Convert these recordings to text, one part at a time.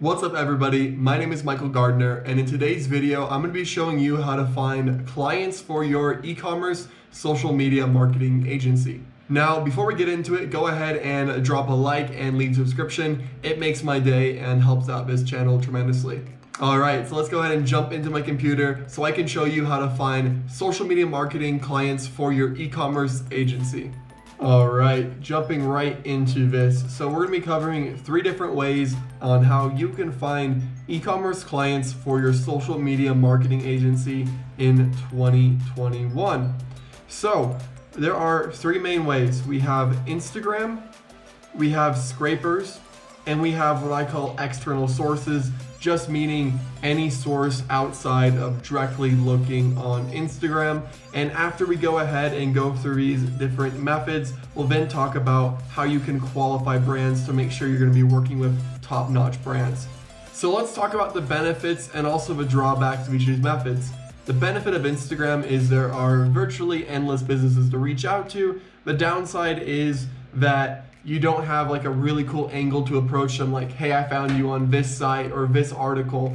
What's up everybody, my name is Michael Gardiner, and in today's video I'm going to be showing you how to find clients for your e-commerce social media marketing agency. Now before we get into it, go ahead and drop a like and leave a subscription. It makes my day and helps out this channel tremendously. Alright, so let's go ahead and jump into my computer so I can show you how to find social media marketing clients for your e-commerce agency. Alright, jumping right into this. So we're going to be covering 3 different ways on how you can find e-commerce clients for your social media marketing agency in 2021. So there are 3 main ways. We have Instagram, we have scrapers, and we have what I call external sources, just meaning any source outside of directly looking on Instagram. And after we go ahead and go through these different methods, we'll then talk about how you can qualify brands to make sure you're going to be working with top-notch brands. So let's talk about the benefits and also the drawbacks of each of these methods. The benefit of Instagram is there are virtually endless businesses to reach out to. The downside is that you don't have like a really cool angle to approach them, like, hey, I found you on this site or this article,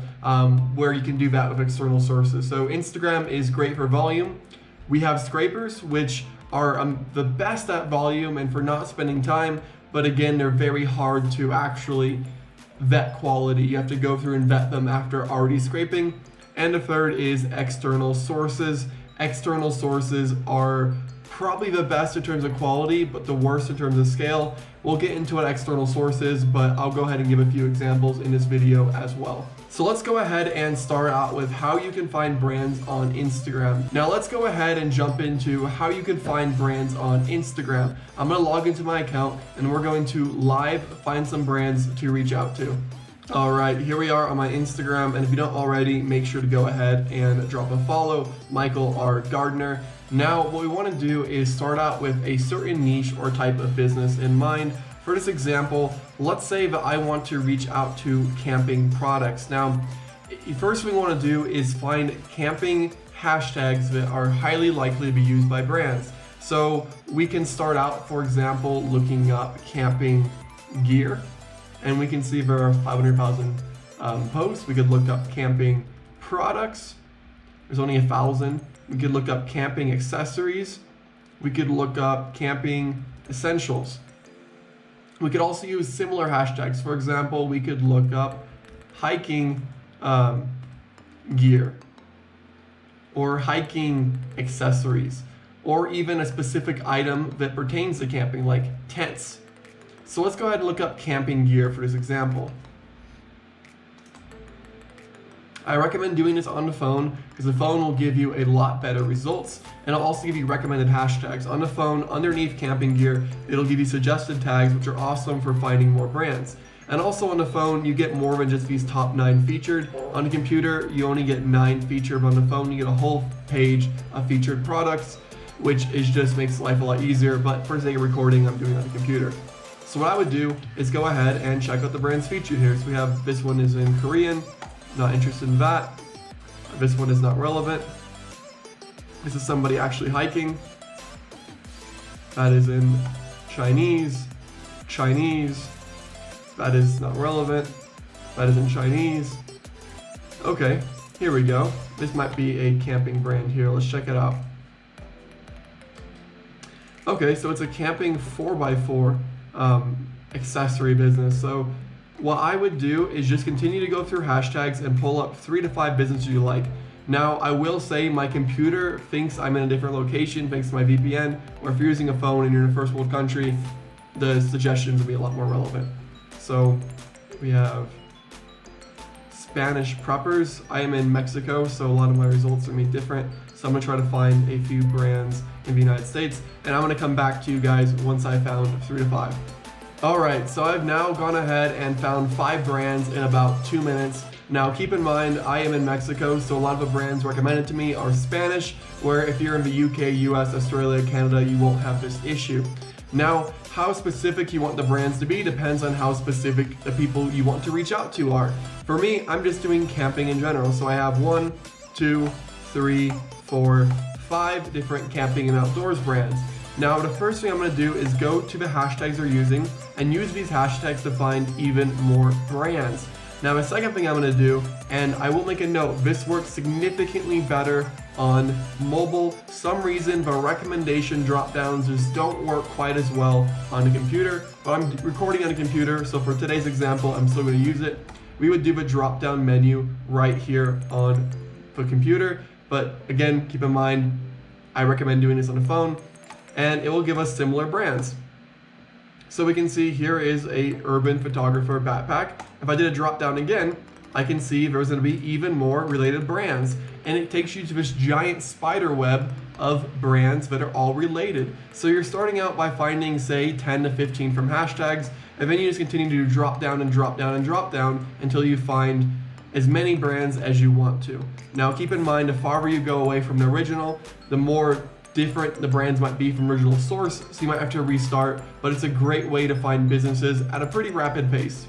where you can do that with external sources. So Instagram is great for volume. We have scrapers, which are the best at volume and for not spending time, but again, they're very hard to actually vet quality. You have to go through and vet them after already scraping. And the third is external sources. External sources are probably the best in terms of quality, but the worst in terms of scale. We'll get into what external source is, but I'll go ahead and give a few examples in this video as well. So let's go ahead and start out with how you can find brands on Instagram. Now let's go ahead and jump into how you can find brands on Instagram. I'm going to log into my account and we're going to live find some brands to reach out to. Alright, here we are on my Instagram, and if you don't already, make sure to go ahead and drop a follow, Michael R. Gardiner. Now, what we want to do is start out with a certain niche or type of business in mind. For this example, let's say that I want to reach out to camping products. Now, first thing we want to do is find camping hashtags that are highly likely to be used by brands. So we can start out, for example, looking up camping gear. And we can see there are 500,000 posts. We could look up camping products. There's only 1,000. We could look up camping accessories. We could look up camping essentials. We could also use similar hashtags. For example, we could look up hiking gear or hiking accessories, or even a specific item that pertains to camping, like tents. So let's go ahead and look up camping gear for this example. I recommend doing this on the phone because the phone will give you a lot better results, and it'll also give you recommended hashtags. On the phone, underneath camping gear, it'll give you suggested tags, which are awesome for finding more brands. And also on the phone, you get more than just these top 9 featured. On the computer, you only get 9 featured, but on the phone, you get a whole page of featured products, which just makes life a lot easier. But for the sake of recording, I'm doing it on the computer. So what I would do is go ahead and check out the brands featured here. So we have, this one is in Korean, not interested in that. This one is not relevant. This is somebody actually hiking. That is in Chinese. That is not relevant. That is in Chinese. Okay, here we go. This might be a camping brand here. Let's check it out. Okay, so it's a camping 4x4 accessory business. So what I would do is just continue to go through hashtags and pull up 3 to 5 businesses you like. Now I will say my computer thinks I'm in a different location thanks to my VPN, or if you're using a phone and you're in a first world country, the suggestions will be a lot more relevant. So we have Spanish preppers. I am in Mexico, so a lot of my results are going to be different. So I'm going to try to find a few brands in the United States, and I'm going to come back to you guys once I found 3 to 5. Alright, so I've now gone ahead and found 5 brands in about 2 minutes. Now keep in mind, I am in Mexico, so a lot of the brands recommended to me are Spanish, where if you're in the UK, US, Australia, Canada, you won't have this issue. Now, how specific you want the brands to be depends on how specific the people you want to reach out to are. For me, I'm just doing camping in general, so I have 1, 2, 3, 4, 5 different camping and outdoors brands. Now, the first thing I'm going to do is go to the hashtags they're using and use these hashtags to find even more brands. Now the second thing I'm going to do, and I will make a note, this works significantly better on mobile. Some reason the recommendation drop downs just don't work quite as well on a computer, but I'm recording on a computer, so for today's example I'm still going to use it. We would do the drop down menu right here on the computer, but again, keep in mind I recommend doing this on the phone, and it will give us similar brands. So we can see here is a urban photographer backpack. If I did a drop down again, I can see there's going to be even more related brands, and it takes you to this giant spider web of brands that are all related. So you're starting out by finding, say, 10 to 15 from hashtags, and then you just continue to drop down and drop down and drop down until you find as many brands as you want to. Now keep in mind, the farther you go away from the original, the more different the brands might be from original source, so you might have to restart, but it's a great way to find businesses at a pretty rapid pace.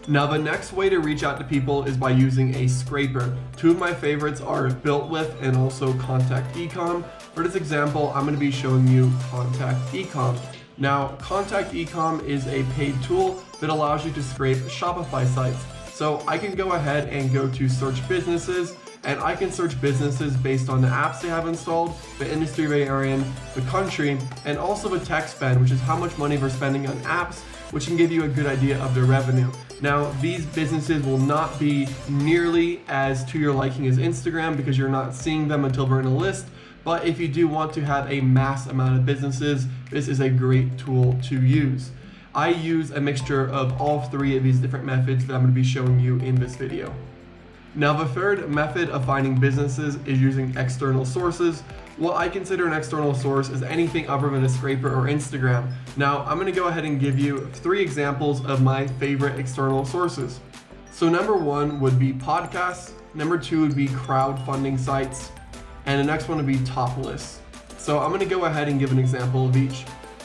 Now the next way to reach out to people is by using a scraper. Two of my favorites are Built With and also Contact Ecom. For this example, I'm going to be showing you Contact Ecom. Now Contact Ecom is a paid tool that allows you to scrape Shopify sites. So I can go ahead and go to search businesses, and I can search businesses based on the apps they have installed, the industry they are in, the country, and also the tech spend, which is how much money they're spending on apps, which can give you a good idea of their revenue. Now, these businesses will not be nearly as to your liking as Instagram because you're not seeing them until they're in a list, but if you do want to have a mass amount of businesses, this is a great tool to use. I use a mixture of all three of these different methods that I'm going to be showing you in this video. Now the third method of finding businesses is using external sources. What I consider an external source is anything other than a scraper or Instagram. Now I'm going to go ahead and give you 3 examples of my favorite external sources. So number 1 would be podcasts, number 2 would be crowdfunding sites, and the next one would be top lists. So I'm going to go ahead and give an example of each.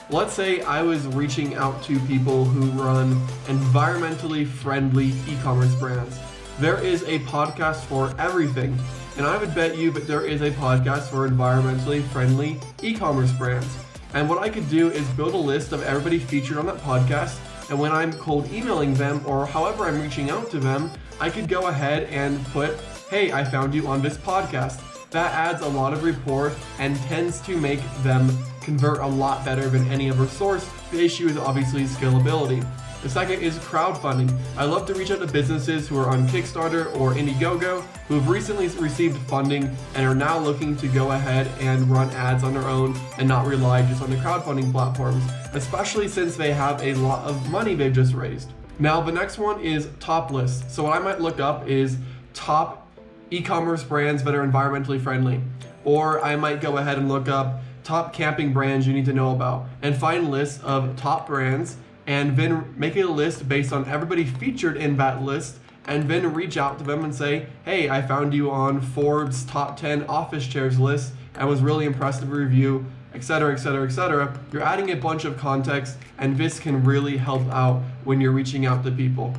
Let's say I was reaching out to people who run environmentally friendly e-commerce brands. There is a podcast for everything, and I would bet you that there is a podcast for environmentally friendly e-commerce brands. And what I could do is build a list of everybody featured on that podcast, and when I'm cold emailing them or however I'm reaching out to them, I could go ahead and put, hey, I found you on this podcast. That adds a lot of rapport and tends to make them convert a lot better than any other source. The issue is obviously scalability. The second is crowdfunding. I love to reach out to businesses who are on Kickstarter or Indiegogo who have recently received funding and are now looking to go ahead and run ads on their own and not rely just on the crowdfunding platforms, especially since they have a lot of money they've just raised. Now the next one is top lists. So what I might look up is top e-commerce brands that are environmentally friendly, or I might go ahead and look up top camping brands you need to know about and find lists of top brands, and then make a list based on everybody featured in that list, and then reach out to them and say, hey, I found you on Forbes top 10 office chairs list and was really impressed with the review, etc., etc., etc. You're adding a bunch of context, and this can really help out when you're reaching out to people.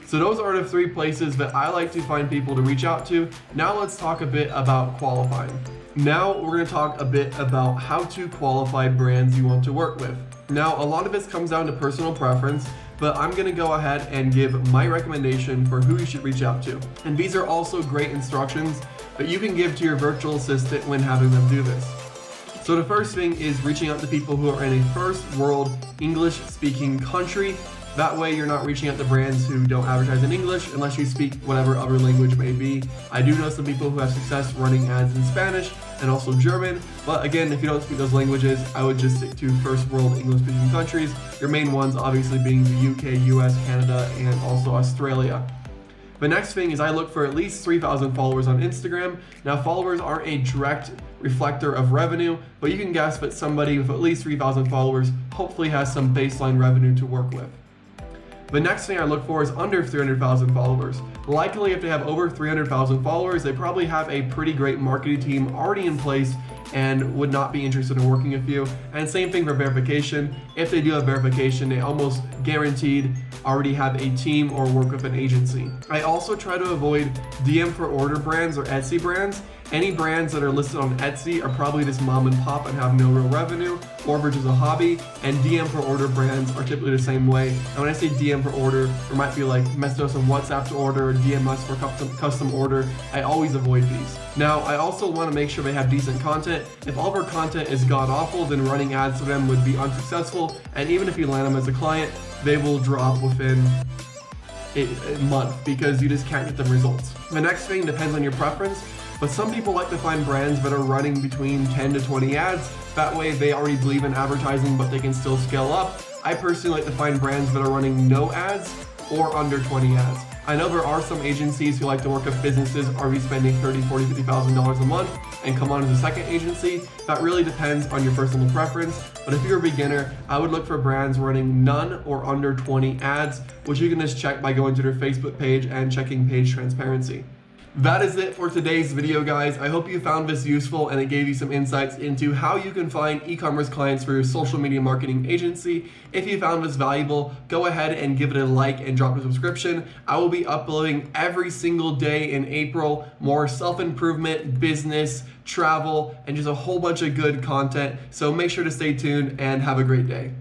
So those are the 3 places that I like to find people to reach out to. Now let's talk a bit about qualifying. Now we're going to talk a bit about how to qualify brands you want to work with. Now a lot of this comes down to personal preference, but I'm going to go ahead and give my recommendation for who you should reach out to. And these are also great instructions that you can give to your virtual assistant when having them do this. So the first thing is reaching out to people who are in a first world English speaking country. That way you're not reaching out to brands who don't advertise in English unless you speak whatever other language may be. I do know some people who have success running ads in Spanish and also German, but again, if you don't speak those languages, I would just stick to first world English speaking countries. Your main ones obviously being the UK, US, Canada, and also Australia. The next thing is I look for at least 3,000 followers on Instagram. Now followers aren't a direct reflector of revenue, but you can guess that somebody with at least 3,000 followers hopefully has some baseline revenue to work with. The next thing I look for is under 300,000 followers. Likely if they have over 300,000 followers, they probably have a pretty great marketing team already in place and would not be interested in working with you. And same thing for verification. If they do have verification, they almost guaranteed already have a team or work with an agency. I also try to avoid DM for order brands or Etsy brands. Any brands that are listed on Etsy are probably just mom and pop and have no real revenue, or if it's just a hobby, and DM for order brands are typically the same way. And when I say DM for order, there might be like message us on WhatsApp to order, or DM us for custom order. I always avoid these. Now, I also want to make sure they have decent content. If all of our content is god awful, then running ads for them would be unsuccessful, and even if you land them as a client, they will drop within a month because you just can't get the results. The next thing depends on your preference, but some people like to find brands that are running between 10 to 20 ads. That way they already believe in advertising, but they can still scale up. I personally like to find brands that are running no ads or under 20 ads. I know there are some agencies who like to work with businesses already spending $30,000, $40,000, $50,000 a month and come on as a second agency. That really depends on your personal preference. But if you're a beginner, I would look for brands running none or under 20 ads, which you can just check by going to their Facebook page and checking page transparency. That is it for today's video, guys. I hope you found this useful and it gave you some insights into how you can find e-commerce clients for your social media marketing agency. If you found this valuable, go ahead and give it a like and drop a subscription. I will be uploading every single day in April, more self-improvement, business, travel, and just a whole bunch of good content. So make sure to stay tuned and have a great day.